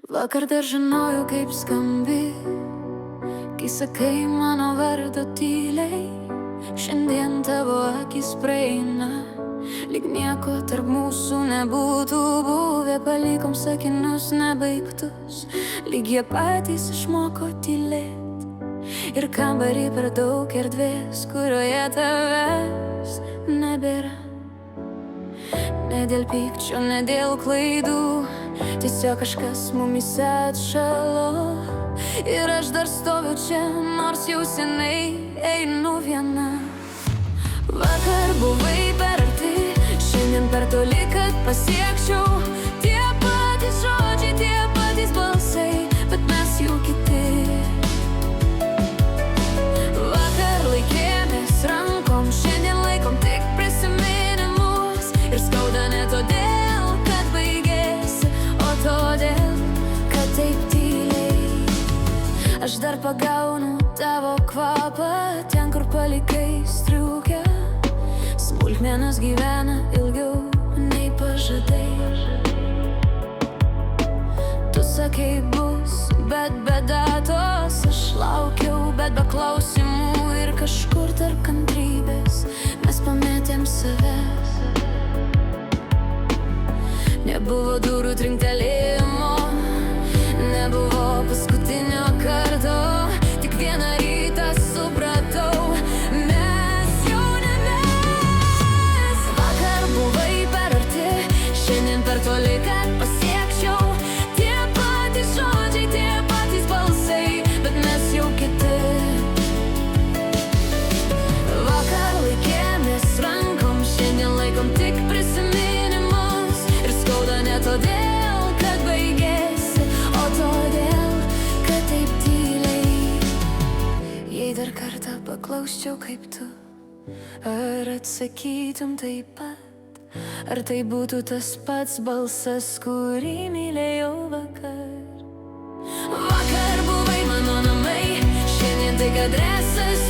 Vakar dar žinojau, kaip skambi, kai sakai mano vardą tyliai. Šiandien tavo akis praeina, lyg nieko tarp mūsų nebūtų buvę. Palikom sakinius nebaigtus, lyg jie patys išmoko tylėt. Ir kambarį per daug erdvės, kurioje tavęs nebėra. Ne dėl pykčio, ne dėl klaidų, tiesiog kažkas mumyse atšalo. Ir aš dar stoviu čia, nors jau seniai einu viena. Vakar buvai per arti, šiandien per toli, kad pasiekčiau. Tie patys žodžiai, tie patys balsai, bet mes jau kiti. Vakar laikėmės rankom, šiandien laikom tik prisiminimus. Ir skauda ne todėl, kad baigėsi, o todėl, kad taip tyliai. Aš dar pagaunu tavo kvapą ten, kur palikai striukę. Smulkmenos gyvena ilgiau nei pažadai. Tu sakei bus, bet be datos. Aš laukiau, bet be klausimų. Ir kažkur tarp kantrybės mes pametėm save. Nebuvo durų trinktelėjimo, nebuvo paskutinio karto. Tik vieną rytą supratau, mes jau ne mes. Vakar buvai per arti, šiandien per toli, kad pasiekčiau. Tie patys žodžiai, tie patys balsai, bet mes jau kiti. Vakar laikėmės rankom, šiandien laikom tik prisiminimus. Ir skauda ne todėl, kad baigėsi, o todėl, kad taip tyliai. Jei dar kartą paklausčiau kaip tu, ar atsakytum taip pat? Ar tai būtų tas pats balsas, kurį mylėjau vakar? Vakar buvai mano namai, šiandien tik adresas.